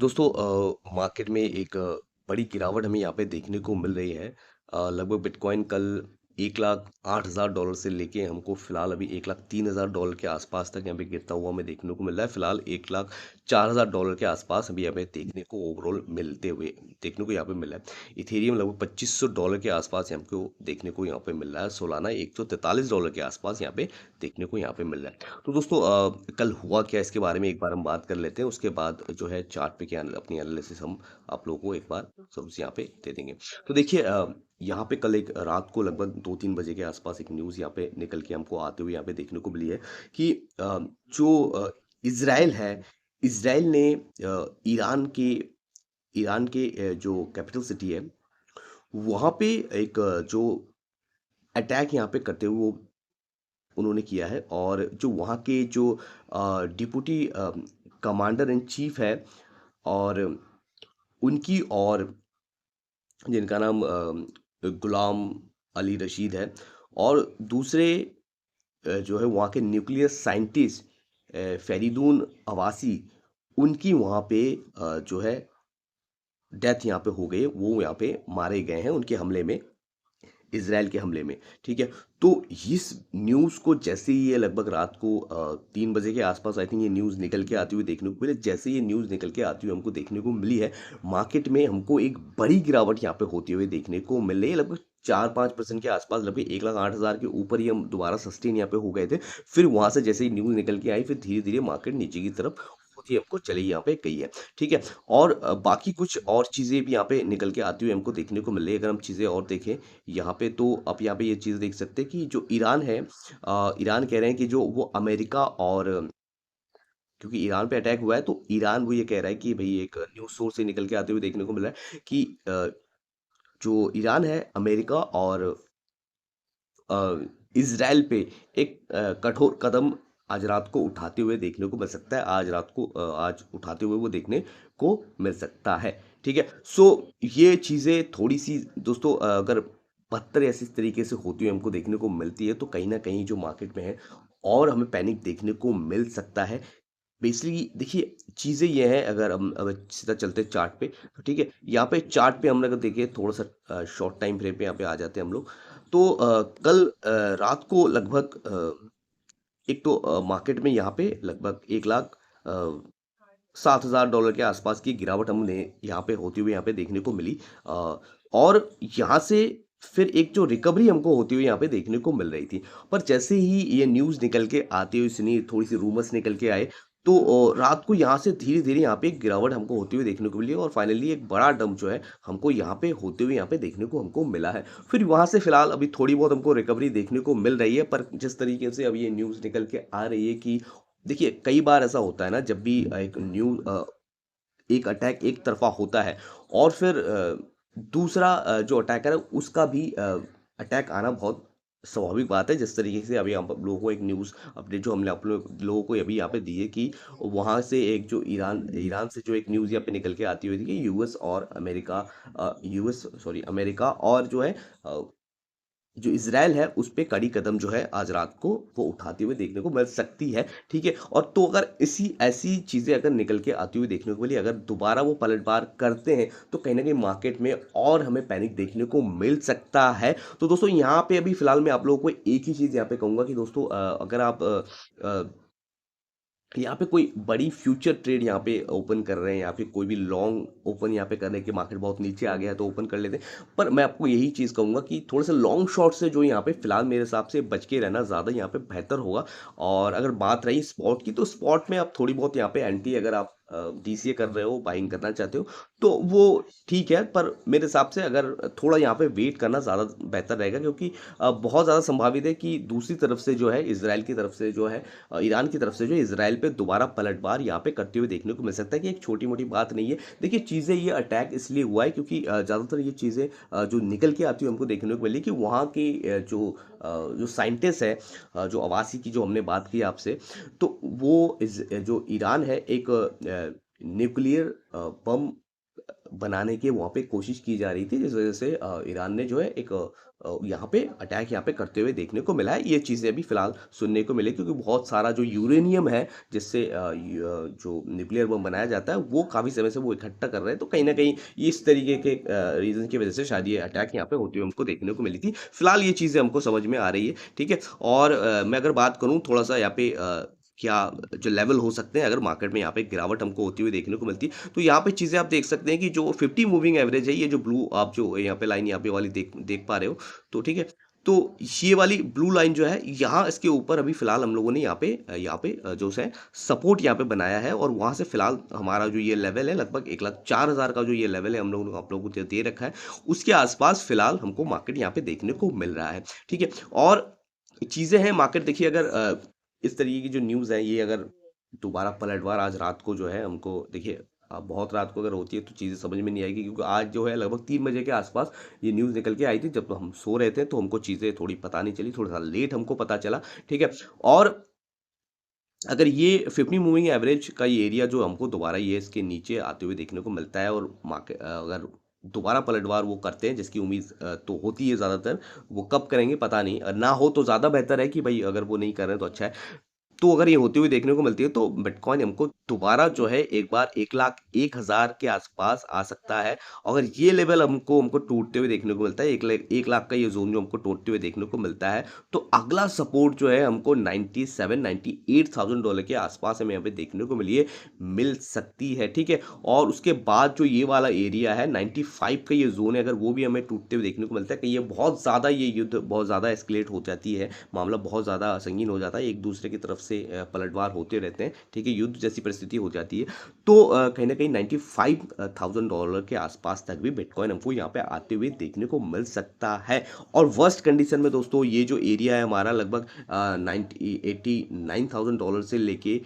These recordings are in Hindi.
दोस्तों मार्केट में एक बड़ी गिरावट हमें यहाँ पे देखने को मिल रही है। लगभग बिटकॉइन कल 1,08,000 डॉलर से लेके हमको फिलहाल अभी 1,03,000 डॉलर के आसपास तक यहाँ पे गिरता हुआ हमें देखने को मिल रहा है। फिलहाल 1,04,000 डॉलर के आसपास अभी हमें देखने को ओवरऑल मिलते हुए देखने को यहाँ पे मिला है। इथेरियम लगभग 2500 डॉलर के आसपास हमको देखने को यहाँ पे मिल रहा है। सोलाना 143 डॉलर के आसपास यहाँ पे देखने को यहाँ पे मिल रहा है। तो दोस्तों कल हुआ क्या इसके बारे में एक बार हम बात कर लेते हैं। उसके बाद जो है चार्ट पे क्या अपनी एनालिसिस हम आप लोगों को एक बार सब यहाँ पे दे देंगे। तो देखिए यहाँ पे कल एक रात को लगभग 2-3 बजे के आसपास एक न्यूज़ यहाँ पे निकल के हमको आते हुए यहाँ पे देखने को मिली है कि जो इज़राइल है, इज़राइल ने ईरान के जो कैपिटल सिटी है, वहाँ पे एक जो अटैक यहाँ पे करते हुए वो उन्होंने किया है। और जो वहाँ के जो डिप्टी कमांडर इन चीफ है, और उनकी और जिनका नाम गुलाम अली रशीद है, और दूसरे जो है वहाँ के न्यूक्लियर साइंटिस्ट फरीदून अवासी, उनकी वहाँ पे जो है डेथ यहाँ पे हो गई है। वो यहाँ पे मारे गए हैं उनके हमले में, इज़राइल के हमले में, ठीक है? तो इस न्यूज़ को जैसे ही ये लगभग रात को 3 बजे के आसपास आई थिंक ये न्यूज़ निकल के आती हुई देखने को मिली। जैसे ये न्यूज़ निकल के आती हुई हमको देखने को मिली है, मार्केट में हमको एक बड़ी गिरावट यहाँ पे होती हुई देखने को मिल रही है। लगभग 4-5% के आसपास, लगभग 1,08,000 के ऊपर ही हम दोबारा सस्टेन यहाँ पे हो गए थे। फिर वहाँ से जैसे ही न्यूज़ निकल के आई, फिर धीरे-धीरे मार्केट नीचे की तरफ होती हमको चली यहाँ पे गई है, ठीक है? और बाकी कुछ और चीज़ें भी यहाँ पे निकल के आती हुई हमको देखने को मिल रही है। अगर हम चीज़ें और देखें यहाँ पे, तो आप यहाँ पे ये चीज़ देख सकते हैं कि जो ईरान है, ईरान कह रहे हैं कि जो वो अमेरिका और, क्योंकि ईरान पे अटैक हुआ है, तो ईरान वो ये कह रहा है कि भई एक न्यूज़ सोर्स से निकल के आते हुए देखने को मिल रहा है कि जो ईरान है, अमेरिका और इज़राइल पे एक कठोर कदम आज रात को उठाते हुए देखने को मिल सकता है। आज रात को आज उठाते हुए वो देखने को मिल सकता है, ठीक है? सो ये चीज़ें थोड़ी-सी दोस्तों अगर बदतर ऐसे इस तरीके से होती हुई हमको देखने को मिलती है, तो कहीं न कहीं जो मार्केट में है और हमें पैनिक देखने को मिल सकता है। बेसिकली देखिए, चीज़ें ये हैं, अगर हम अगर सीधा चलते हैं चार्ट पे, तो ठीक है, यहाँ पे चार्ट पे हम अगर देखें थोड़ा-सा शॉर्ट टाइम फ्रेम पे यहाँ पे आ जाते हैं हम लोग। तो कल रात को लगभग एक तो मार्केट में यहाँ पे लगभग 1,07,000 डॉलर के आसपास की गिरावट हमने यहाँ पे होती हुई यहाँ पे देखने को मिली। और यहाँ से फिर एक जो रिकवरी हमको होती हुई यहाँ पे देखने को मिल रही थी। पर जैसे ही ये न्यूज़ निकल के आती हुई सुनी, थोड़ी-सी रूमर्स निकल के आए, तो रात को यहाँ से धीरे-धीरे यहाँ पे एक गिरावट हमको होती हुई देखने को मिली, और फाइनली एक बड़ा डंप जो है हमको यहाँ पे होते हुए यहाँ पे देखने को हमको मिला है। फिर वहाँ से फिलहाल अभी थोड़ी बहुत हमको रिकवरी देखने को मिल रही है, पर जिस तरीके से अभी ये न्यूज़ निकल के आ रही है कि देखिए, कई बार ऐसा होता है ना, जब भी एक अटैक एक तरफ़ा होता है, और फिर दूसरा जो अटैकर है उसका भी अटैक आना बहुत स्वाभाविक बात है। जिस तरीके से अभी हम लोगों को एक न्यूज़ अपडेट जो हमने आप लोगों को अभी यहाँ पे दी है कि वहाँ से एक जो ईरान ईरान से जो एक न्यूज़ यहाँ पे निकल के आती हुई थी कि यूएस सॉरी अमेरिका और जो है जो इज़राइल है, उस पे कड़ी कदम जो है आज रात को वो उठाते हुए देखने को मिल सकती है, ठीक है? और तो अगर इसी ऐसी चीज़ें अगर निकल के आती हुई देखने को मिली, अगर दोबारा वो पलटवार करते हैं, तो कहीं न कहीं मार्केट में और हमें पैनिक देखने को मिल सकता है। तो दोस्तों यहाँ पे अभी फ़िलहाल मैं आप लोगों को एक ही चीज़ यहाँ पे कहूँगा कि दोस्तों अगर आप यहाँ पे कोई बड़ी फ्यूचर ट्रेड यहाँ पे ओपन कर रहे हैं, या फिर कोई भी लॉन्ग ओपन यहाँ पे कर रहे हैं कि मार्केट बहुत नीचे आ गया है तो ओपन कर लेते हैं। पर मैं आपको यही चीज़ कहूँगा कि थोड़ा-सा लॉन्ग शॉट से जो यहाँ पे फिलहाल मेरे हिसाब से बच के रहना ज़्यादा यहाँ पे बेहतर होगा। और अगर बात रही स्पॉट की, तो स्पॉट में आप थोड़ी बहुत यहाँ पे एंटी, अगर आप डीसीए कर रहे हो, बाइंग करना चाहते हो, तो वो ठीक है। पर मेरे हिसाब से अगर थोड़ा यहाँ पे वेट करना ज़्यादा बेहतर रहेगा, क्योंकि बहुत ज़्यादा संभावित है कि दूसरी तरफ से जो है, इज़राइल की तरफ से जो है, ईरान की तरफ से जो इज़राइल पे दोबारा पलटवार यहाँ पे करते हुए देखने को मिल सकता है, कि एक छोटी-मोटी बात नहीं है। देखिए, चीज़ें ये अटैक इसलिए हुआ है क्योंकि ज़्यादातर ये चीज़ें जो निकल के आती हुई हमको देखने को मिली कि वहाँ के जो साइंटिस्ट है, जो आवासी की जो हमने बात की आपसे, तो वो जो ईरान है एक न्यूक्लियर बम बनाने की वहाँ पे कोशिश की जा रही थी, जिस वजह से ईरान ने जो है एक यहाँ पे अटैक यहाँ पे करते हुए देखने को मिला है। ये चीज़ें अभी फ़िलहाल सुनने को मिली, क्योंकि बहुत सारा जो यूरेनियम है जिससे जो न्यूक्लियर बम बनाया जाता है, वो काफ़ी समय से वो इकट्ठा कर रहे हैं। तो कहीं न कहीं ये इस तरीके के रीज़न की वजह से शायद ये अटैक यहाँ पे होते हुए हमको देखने को मिली थी। फ़िलहाल ये चीज़ें हमको समझ में आ रही है, ठीक है? और मैं अगर बात करूँ थोड़ा-सा यहाँ पे क्या जो लेवल हो सकते हैं, अगर मार्केट में यहाँ पे गिरावट हमको होती हुई देखने को मिलती है, तो यहाँ पे चीज़ें आप देख सकते हैं कि जो 50 मूविंग एवरेज है, ये जो ब्लू आप जो यहाँ पे लाइन यहाँ पे वाली देख देख पा रहे हो, तो ठीक है। तो ये वाली ब्लू लाइन जो है, यहाँ इसके ऊपर अभी फ़िलहाल हम लोगों ने यहाँ पे जो है सपोर्ट यहाँ पे बनाया है, और वहाँ से फ़िलहाल हमारा जो ये लेवल है लगभग 1,04,000 का जो ये लेवल है हम लोगों ने आप लोगों को दे रखा है, उसके आस-पास फ़िलहाल हमको मार्केट यहाँ पे देखने को मिल रहा है, ठीक है। और चीज़ें हैं मार्केट देखिए, अगर इस तरीके की जो न्यूज़ है, ये अगर दोबारा पलटवार आज रात को जो है हमको देखिए, बहुत रात को अगर होती है तो चीज़ें समझ में नहीं आएगी, क्योंकि आज जो है लगभग 3 बजे के आसपास ये न्यूज़ निकल के आई थी, जब हम सो रहे थे तो हमको चीज़ें थोड़ी पता नहीं चली, थोड़ा सा लेट हमको पता चला, ठीक है। और अगर ये 50 मूविंग एवरेज का ये एरिया जो हमको दोबारा ये इसके नीचे आते हुए देखने को मिलता है, और अगर दोबारा पलटवार वो करते हैं, जिसकी उम्मीद तो होती है ज़्यादातर, वो कब करेंगे पता नहीं, ना हो तो ज़्यादा बेहतर है कि भाई अगर वो नहीं कर रहे हैं तो अच्छा है। तो अगर ये होते हुए देखने को मिलती है, तो बिटकॉइन हमको दोबारा जो है एक बार 1,01,000 के आसपास आ सकता है। अगर ये लेवल हमको हमको टूटते हुए देखने को मिलता है, 1 लाख का ये ज़ोन जो हमको टूटते हुए देखने को मिलता है, तो अगला सपोर्ट जो है हमको 97-98,000 डॉलर के आसपास हमें यहाँ पे देखने को मिल सकती है, ठीक है? और उसके बाद जो ये वाला एरिया है 95 का ये ज़ोन है, अगर वो भी हमें टूटते हुए देखने को मिलता है, कि ये बहुत ज़्यादा, ये युद्ध बहुत ज़्यादा एस्केलेट हो जाती है, मामला बहुत ज़्यादा संगीन हो जाता है, एक दूसरे की तरफ से पलटवार होते रहते हैं, ठीक है, युद्ध जैसी परिस्थिति हो जाती है, तो कहीं ना कहीं 95,000 डॉलर के आसपास तक भी बिटकॉइन हमको यहाँ पे आते हुए देखने को मिल सकता है। और वर्स्ट कंडीशन में दोस्तों, ये जो एरिया है हमारा लगभग 89,000 डॉलर से लेके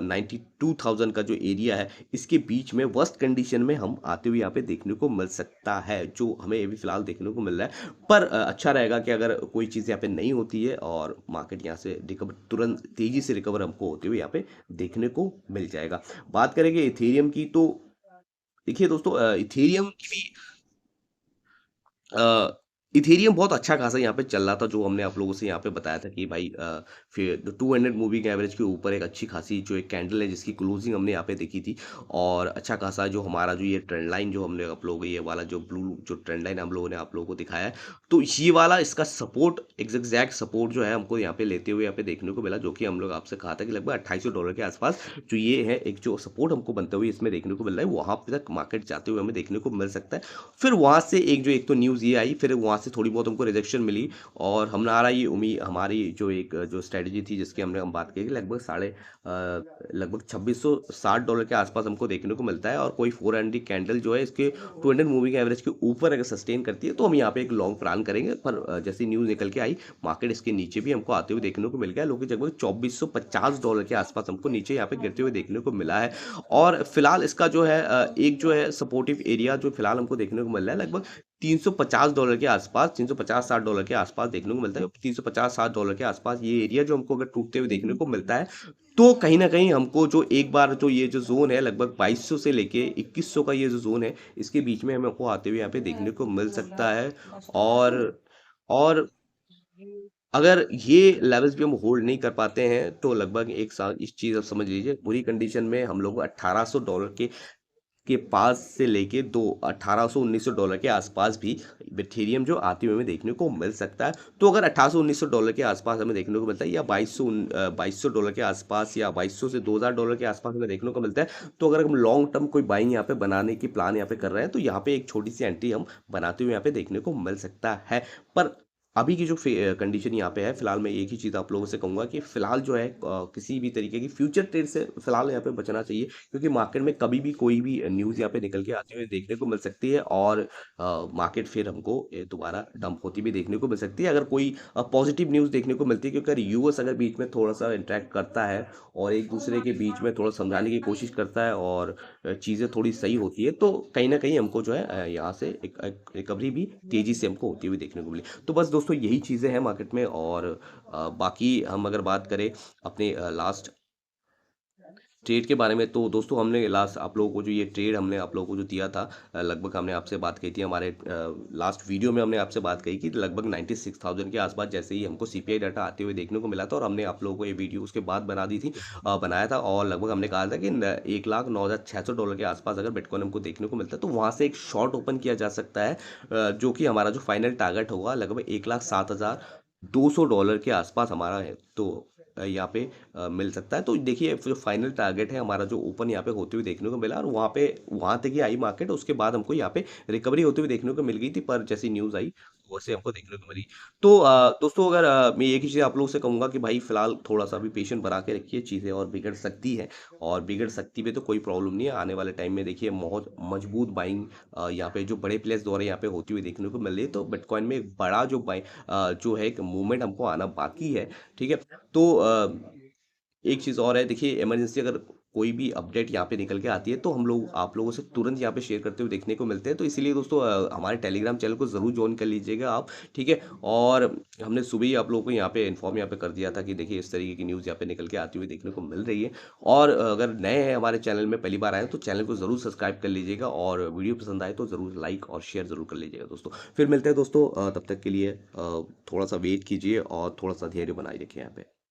92,000 का जो एरिया है, इसके बीच में वर्स्ट कंडीशन में हम आते हुए यहाँ पे देखने को मिल सकता है, जो हमें अभी फिलहाल देखने को मिल रहा है। पर अच्छा रहेगा कि अगर कोई चीज़ यहाँ पे नहीं होती है और मार्केट यहाँ से रिकवर, तुरंत तेज़ी से रिकवर हमको होते हुए यहाँ पे देखने को मिल जाएगा। बात करेंगे इथेरियम की, तो देखिए दोस्तों, इथेरियम की भी अ, इथेरियम बहुत अच्छा खासा यहाँ पे चल रहा था, जो हमने आप लोगों से यहाँ पे बताया था कि भाई फिर 200 मूविंग एवरेज के ऊपर एक अच्छी खासी जो एक कैंडल है, जिसकी क्लोजिंग हमने यहाँ पे देखी थी, और अच्छा खासा जो हमारा जो ये ट्रेंड लाइन जो हमने आप लोगों को, ये वाला जो ब्लू जो ट्रेंड लाइन हम लोगों ने आप लोगों को दिखाया है, तो ये वाला इसका सपोर्ट, एग्जैक्ट सपोर्ट जो है हमको यहाँ पे लेते हुए यहाँ पे देखने को मिला, जो कि हम लोग आपसे कहा था कि लगभग 2800 डॉलर के आसपास जो ये है, एक जो सपोर्ट हमको बनते हुए इसमें देखने को मिल रहा है, वहां पे तक मार्केट जाते हुए हमें देखने को मिल सकता है। फिर वहाँ से एक तो न्यूज़ ये आई, फिर वहाँ से थोड़ी बहुत हमको रिजेक्शन मिली, और हमारा ये उम्मीद, हमारी जो एक जो स्ट्रेटजी थी जिसकी हम बात की, लगभग लगभग 2660 डॉलर के आसपास हमको देखने को मिलता है, और कोई 400 कैंडल जो है इसके 200 मूविंग एवरेज के ऊपर अगर सस्टेन करती है, तो हम यहाँ पे एक लॉन्ग प्लान करेंगे। पर जैसी न्यूज़ निकल के आई, मार्केट इसके नीचे भी हमको आते हुए देखने को मिल गया, लोग लगभग 2450 डॉलर के आसपास हमको नीचे यहाँ पे गिरते हुए देखने को मिला है। और फिलहाल इसका जो है एक जो है सपोर्टिव एरिया जो फिलहाल हमको देखने को मिल रहा है, लगभग 350 डॉलर के आसपास, 350-60 डॉलर के आसपास देखने को मिलता है। 350-60 डॉलर के आसपास ये एरिया जो हमको अगर टूटते हुए देखने को मिलता है, तो कहीं न कहीं हमको जो एक बार जो ये जो ज़ोन है लगभग 2200 से लेके 2100 का ये जो ज़ोन है, इसके बीच में हमको आते हुए यहाँ पे देखने को मिल सकता है। और और अगर ये लेवल्स भी हम होल्ड नहीं कर पाते हैं, तो लगभग 1 साल, इस चीज़ आप समझ लीजिए, बुरी कंडीशन में हम लोग $1800 के पास से लेके दो 1800-1900 डॉलर के आसपास भी इथेरियम जो आते हुए हमें देखने को मिल सकता है। तो अगर 1800-1900 डॉलर के आसपास हमें देखने को मिलता है, या 2200 डॉलर के आसपास, या 2200 से 2000 डॉलर के आसपास हमें देखने को मिलता है, तो अगर हम लॉन्ग टर्म कोई बाइंग यहाँ पे बनाने की प्लान यहाँ पे कर रहे हैं, तो यहाँ पे एक छोटी सी एंट्री हम बनाते हुए यहाँ पे देखने को मिल सकता है। पर अभी की जो कंडीशन यहाँ पे है, फिलहाल मैं एक ही चीज़ आप लोगों से कहूँगा कि फिलहाल जो है किसी भी तरीके की फ्यूचर ट्रेड से फिलहाल यहाँ पे बचना चाहिए, क्योंकि मार्केट में कभी भी कोई भी न्यूज़ यहाँ पे निकल के आते हुए देखने को मिल सकती है, और मार्केट फिर हमको दोबारा डंप होती भी देखने को मिल सकती है, अगर कोई पॉजिटिव न्यूज़ देखने को मिलती है, क्योंकि अगर यूएस अगर बीच में थोड़ा सा इंटरेक्ट करता है और एक दूसरे के बीच में थोड़ा समझाने की कोशिश करता है, और चीज़ें थोड़ी सही होती है, तो कहीं ना कहीं हमको जो है यहाँ से एक रिकवरी भी तेज़ी से हमको होती हुई देखने को मिली। तो बस दोस्तों, यही चीज़ें हैं मार्केट में। और बाकी हम अगर बात करें अपने लास्ट ट्रेड के बारे में तो दोस्तों हमने लास्ट आप लोगों को जो ये ट्रेड हमने आप लोगों को जो दिया था, लगभग हमने आपसे बात कही थी हमारे लास्ट वीडियो में हमने आपसे बात कही कि लगभग 96,000 के आसपास जैसे ही हमको सीपीआई डाटा आते हुए देखने को मिला था, और हमने आप लोगों को ये वीडियो उसके बाद बना दी थी, बनाया था, और लगभग हमने कहा था कि $1,09,600 के आसपास अगर बिटकॉइन हमको देखने को मिलता है तो वहाँ से एक शॉर्ट ओपन किया जा सकता है, जो कि हमारा जो फाइनल टारगेट होगा लगभग $1,07,200 के आसपास हमारा है। तो यहाँ पे मिल सकता है। तो देखिए जो फाइनल टारगेट है हमारा जो ओपन यहाँ पे होते हुए देखने को मिला, और वहाँ तक ही आई मार्केट, उसके बाद हमको यहाँ पे रिकवरी होते हुए देखने को मिल गई थी, पर जैसी न्यूज़ आई वैसे हमको देखने को मिली। तो दोस्तों अगर मैं एक ही चीज़ आप लोगों से कहूँगा कि भाई फिलहाल थोड़ा सा भी पेशेंस बना के रखिए, चीज़ें और बिगड़ सकती है, और बिगड़ सकती भी तो कोई प्रॉब्लम नहीं है। आने वाले टाइम में देखिए बहुत मजबूत बाइंग यहाँ पे जो बड़े प्लेयर्स द्वारा यहाँ पे होती हुई देखने को मिल रही है, तो बिटकॉइन में एक बड़ा जो जो है एक मूवमेंट हमको आना बाकी है। ठीक है। तो एक चीज़ और है, देखिए इमरजेंसी अगर कोई भी अपडेट यहाँ पे निकल के आती है तो हम लोग आप लोगों से तुरंत यहाँ पे शेयर करते हुए देखने को मिलते हैं, तो इसीलिए दोस्तों हमारे टेलीग्राम चैनल को ज़रूर ज्वाइन कर लीजिएगा आप। ठीक है। और हमने सुबह ही आप लोगों को यहाँ पे इन्फॉर्म यहाँ पे कर दिया था कि देखिए इस तरीके की न्यूज़ यहाँ पे निकल के आती हुई देखने को मिल रही है। और अगर नए हैं हमारे चैनल में पहली बार आए हैं तो चैनल को ज़रूर सब्सक्राइब कर लीजिएगा, और वीडियो पसंद आए तो ज़रूर लाइक और शेयर ज़रूर कर लीजिएगा दोस्तों। फिर मिलते हैं दोस्तों, तब तक के लिए थोड़ा सा वेट कीजिए और थोड़ा सा धैर्य बनाए रखिए यहाँ पे।